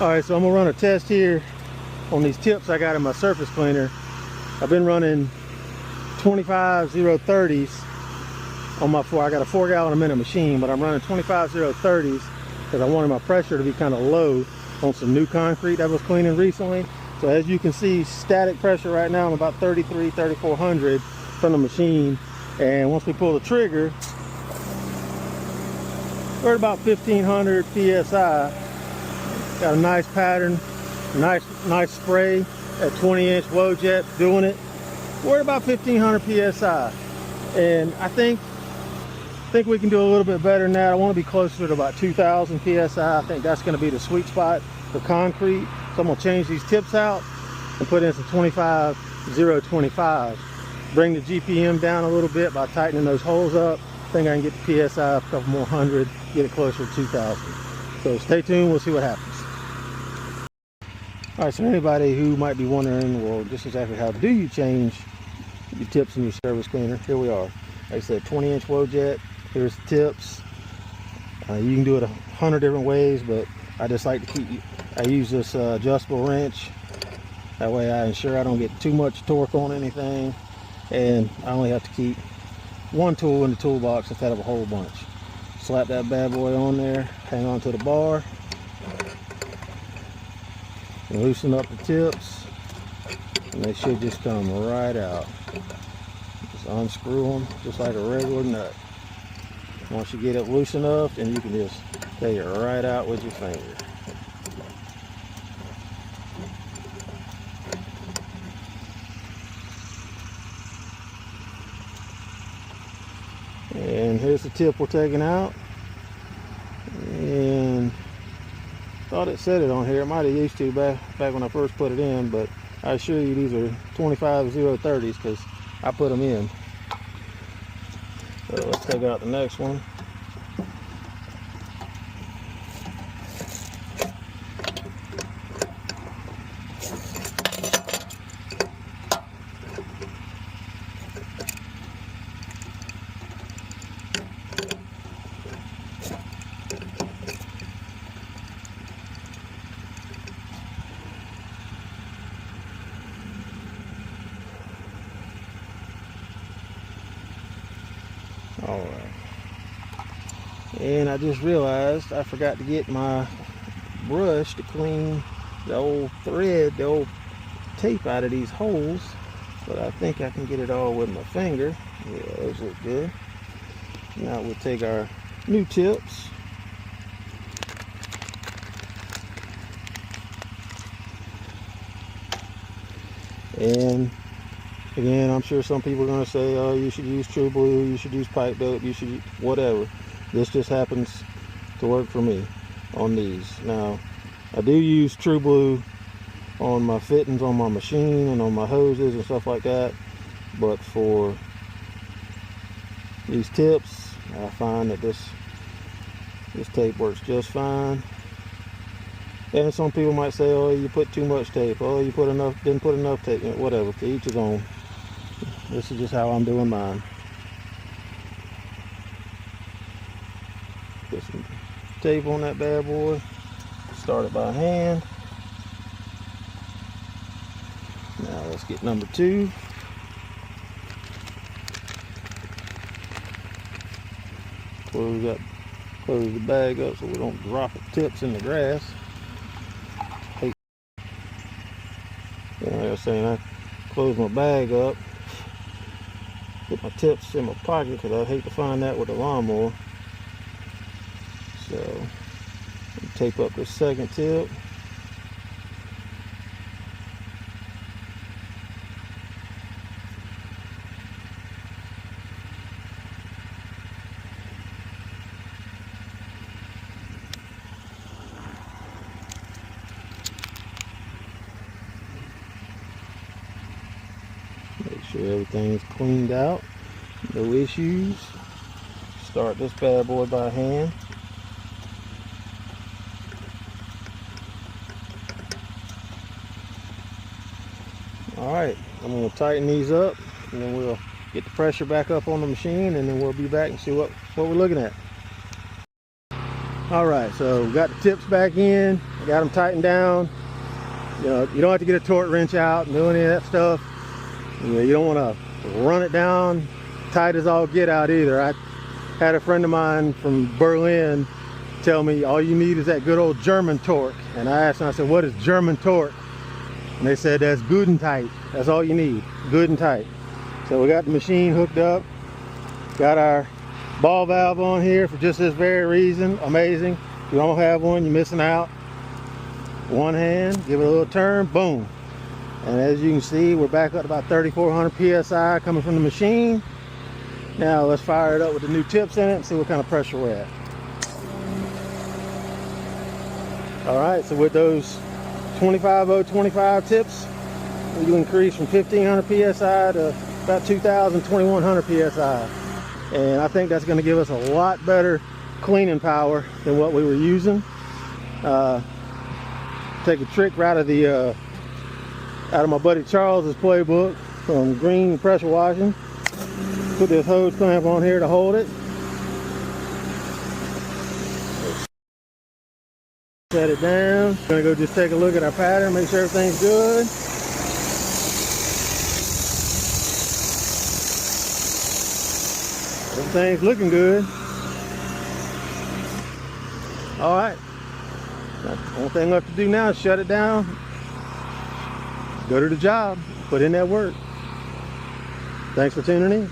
All right, so I'm gonna run a test here on these tips I got in my surface cleaner. I've been running 25-030s on my I got a 4 gallon a minute machine, but I'm running 25-030s because I wanted my pressure to be kind of low on some new concrete I was cleaning recently. So as you can see, static pressure right now, I'm about 3,400 from the machine. And once we pull the trigger, we're at about 1,500 PSI. Got a nice pattern, nice spray at 20-inch Wojet doing it. We're at about 1,500 PSI. And I think we can do a little bit better than that. I want to be closer to about 2,000 PSI. I think that's going to be the sweet spot for concrete. So I'm going to change these tips out and put in some 25-025. Bring the GPM down a little bit by tightening those holes up. I think I can get the PSI up a couple more hundred, get it closer to 2,000. So stay tuned, we'll see what happens. All right, so anybody who might be wondering, well, just exactly how do you change your tips in your service cleaner? Here we are. Like I said, 20-inch Wojet. Here's the tips. You can do it 100 different ways, but I just like to I use this adjustable wrench. That way I ensure I don't get too much torque on anything. And I only have to keep one tool in the toolbox instead of a whole bunch. Slap that bad boy on there, hang on to the bar, and loosen up the tips, and they should just come right out. Just unscrew them just like a regular nut. Once you get it loose enough, then you can just take it right out with your finger. And here's the tip we're taking out. And thought it said it on here. It might have used to back when I first put it in, but I assure you these are 25-030s because I put them in. So let's take out the next one. All right, and I just realized I forgot to get my brush to clean the old thread, the old tape out of these holes, but I think I can get it all with my finger. Yeah, those look good. Now we'll take our new tips, and again, I'm sure some people are going to say, oh, you should use True Blue, you should use pipe dope, you should whatever. This just happens to work for me on these. Now, I do use True Blue on my fittings on my machine and on my hoses and stuff like that. But for these tips, I find that this tape works just fine. And some people might say, oh, you put too much tape. Oh, you didn't put enough tape. Whatever, to each his own. This is just how I'm doing mine. Put some tape on that bad boy. Start it by hand. Now let's get number 2. Close the bag up so we don't drop the tips in the grass. Hey, like I was saying, I close my bag up. Put my tips in my pocket because I hate to find that with a lawnmower. So, tape up this second tip. Make sure everything's cleaned out, no issues. Start this bad boy by hand. All right, I'm going to tighten these up, and then we'll get the pressure back up on the machine, and then we'll be back and see what we're looking at. All All right, so we got the tips back in, got them tightened down. You know, you don't have to get a torque wrench out and do any of that stuff. You know, you don't want to run it down tight as all get out either. I had a friend of mine from Berlin tell me all you need is that good old German torque. And I asked him, I said, what is German torque? And they said that's good and tight. That's all you need, good and tight. So we got the machine hooked up, got our ball valve on here for just this very reason. Amazing. If you don't have one, you're missing out. One hand, give it a little turn, boom. And as you can see, we're back up to about 3,400 psi coming from the machine. Now let's fire it up with the new tips in it and see what kind of pressure we're at. All right, so with those 25025 tips, we increase from 1,500 psi to about 2,000, 2,100 psi. And I think that's going to give us a lot better cleaning power than what we were using. Take a trick right out of my buddy Charles's playbook from Green Pressure Washing. Put this hose clamp on here to hold it. Set it down. Gonna go just take a look at our pattern, make sure everything's good. Everything's looking good. All right. The only thing left to do now is shut it down, go to the job, put in that work. Thanks for tuning in.